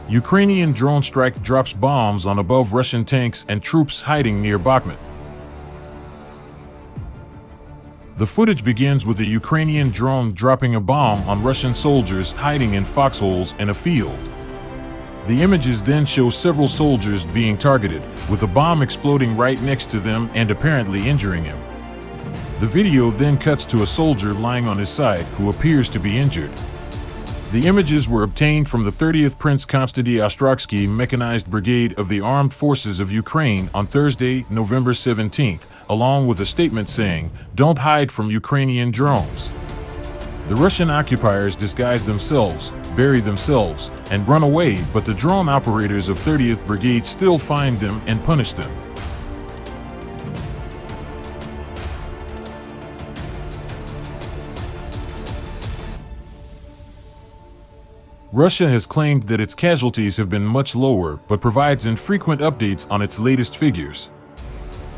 Ukrainian drone strike drops bombs on above Russian tanks and troops hiding near Bakhmut. The footage begins with a Ukrainian drone dropping a bomb on Russian soldiers hiding in foxholes in a field. The images then show several soldiers being targeted, with a bomb exploding right next to them and apparently injuring him. The video then cuts to a soldier lying on his side who appears to be injured. The images were obtained from the 30th Prince Konstanty Ostrogski Mechanized Brigade of the Armed Forces of Ukraine on Thursday, November 17th, along with a statement saying, "Don't hide from Ukrainian drones." The Russian occupiers disguise themselves, bury themselves, and run away, but the drone operators of 30th Brigade still find them and punish them. Russia has claimed that its casualties have been much lower, but provides infrequent updates on its latest figures.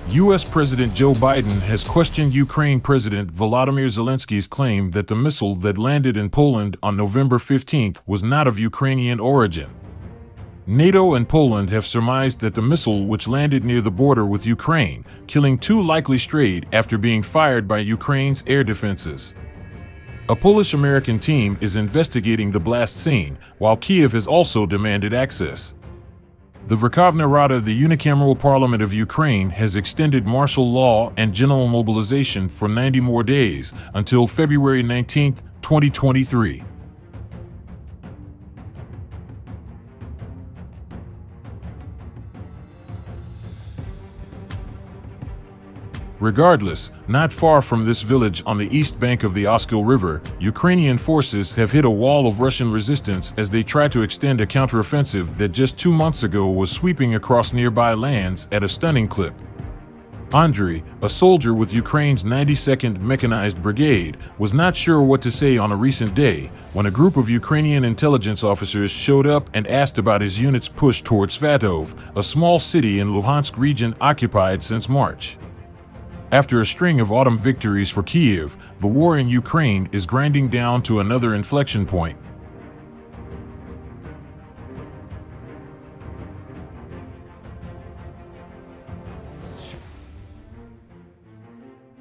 U.S. President Joe Biden has questioned Ukraine President Volodymyr Zelensky's claim that the missile that landed in Poland on November 15th was not of Ukrainian origin. NATO and Poland have surmised that the missile, which landed near the border with Ukraine, killing two, likely strayed after being fired by Ukraine's air defenses. A Polish-American team is investigating the blast scene, while Kiev has also demanded access. The Verkhovna Rada, the unicameral parliament of Ukraine, has extended martial law and general mobilization for 90 more days, until February 19, 2023. Regardless, not far from this village on the east bank of the Ostrogski River, Ukrainian forces have hit a wall of Russian resistance as they try to extend a counteroffensive that just 2 months ago was sweeping across nearby lands at a stunning clip. Andriy, a soldier with Ukraine's 92nd Mechanized Brigade, was not sure what to say on a recent day when a group of Ukrainian intelligence officers showed up and asked about his unit's push towards Svatov, a small city in Luhansk region occupied since March. After a string of autumn victories for Kiev, the war in Ukraine is grinding down to another inflection point.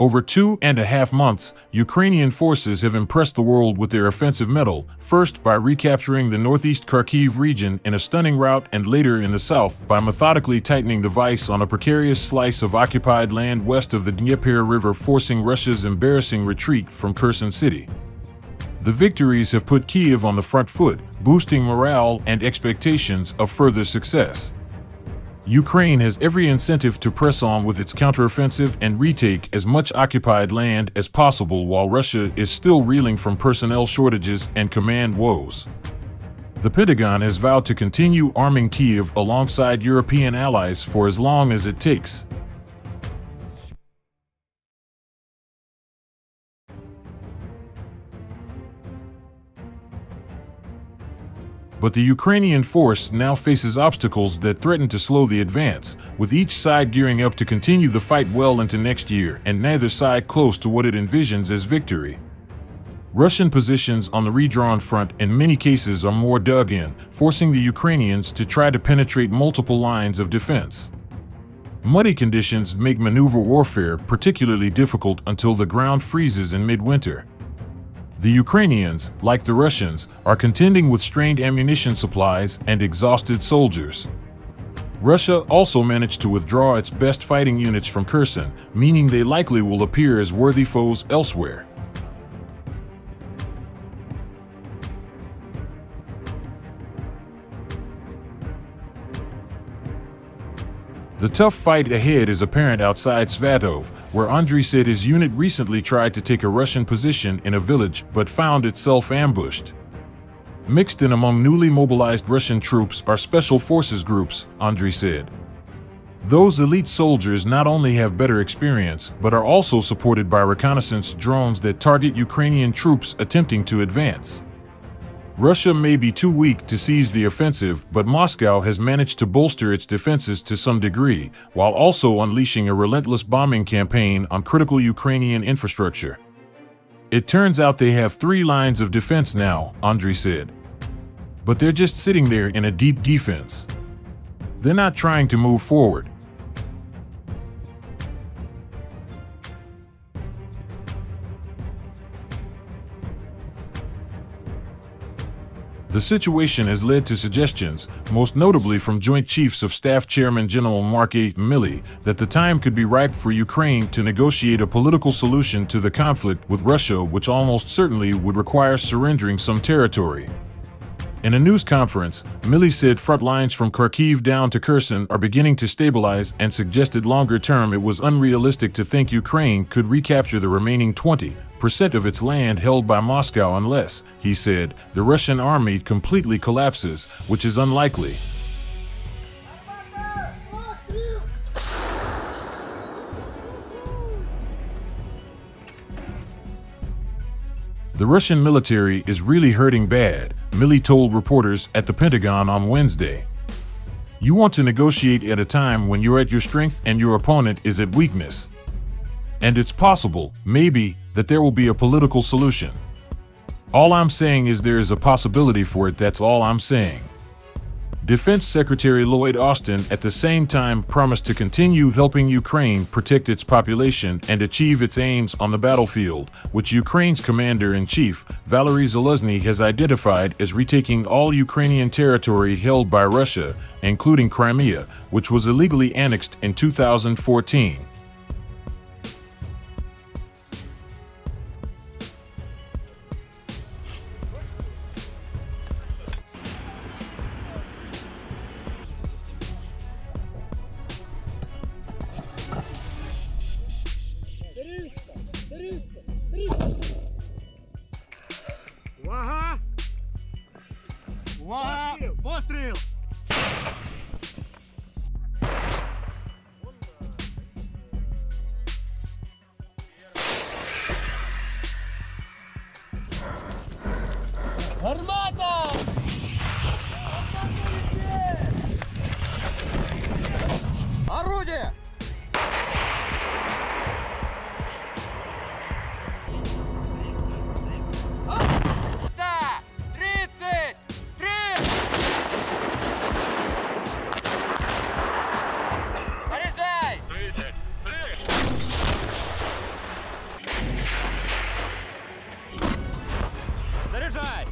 Over 2.5 months, Ukrainian forces have impressed the world with their offensive mettle, first by recapturing the northeast Kharkiv region in a stunning rout and later in the south by methodically tightening the vice on a precarious slice of occupied land west of the Dnieper River, forcing Russia's embarrassing retreat from Kherson City. The victories have put Kiev on the front foot, boosting morale and expectations of further success. Ukraine has every incentive to press on with its counteroffensive and retake as much occupied land as possible, while Russia is still reeling from personnel shortages and command woes. The Pentagon has vowed to continue arming Kiev alongside European allies for as long as it takes. But the Ukrainian force now faces obstacles that threaten to slow the advance, with each side gearing up to continue the fight well into next year and neither side close to what it envisions as victory. Russian positions on the redrawn front in many cases are more dug in, forcing the Ukrainians to try to penetrate multiple lines of defense. Muddy conditions make maneuver warfare particularly difficult until the ground freezes in midwinter. The Ukrainians, like the Russians, are contending with strained ammunition supplies and exhausted soldiers. Russia also managed to withdraw its best fighting units from Kherson, meaning they likely will appear as worthy foes elsewhere. The tough fight ahead is apparent outside Svatov, where Andriy said his unit recently tried to take a Russian position in a village but found itself ambushed. Mixed in among newly mobilized Russian troops are special forces groups, Andriy said. Those elite soldiers not only have better experience, but are also supported by reconnaissance drones that target Ukrainian troops attempting to advance. Russia may be too weak to seize the offensive, but Moscow has managed to bolster its defenses to some degree, while also unleashing a relentless bombing campaign on critical Ukrainian infrastructure. It turns out they have 3 lines of defense now, Andriy said. But they're just sitting there in a deep defense. They're not trying to move forward. The situation has led to suggestions, most notably from Joint Chiefs of Staff Chairman General Mark A. Milley, that the time could be ripe for Ukraine to negotiate a political solution to the conflict with Russia, which almost certainly would require surrendering some territory. In a news conference, Milley said front lines from Kharkiv down to Kherson are beginning to stabilize and suggested longer term it was unrealistic to think Ukraine could recapture the remaining 20% of its land held by Moscow unless, he said, the Russian army completely collapses, which is unlikely. The Russian military is really hurting bad, Milley told reporters at the Pentagon on Wednesday. You want to negotiate at a time when you're at your strength and your opponent is at weakness. And it's possible, maybe, that there will be a political solution. All I'm saying is there is a possibility for it, that's all I'm saying. Defense Secretary Lloyd Austin at the same time promised to continue helping Ukraine protect its population and achieve its aims on the battlefield, which Ukraine's commander-in-chief, Valery Zaluzhny, has identified as retaking all Ukrainian territory held by Russia, including Crimea, which was illegally annexed in 2014. Увага! Увага! Постріл! Гармата! Орудие! Заряжай!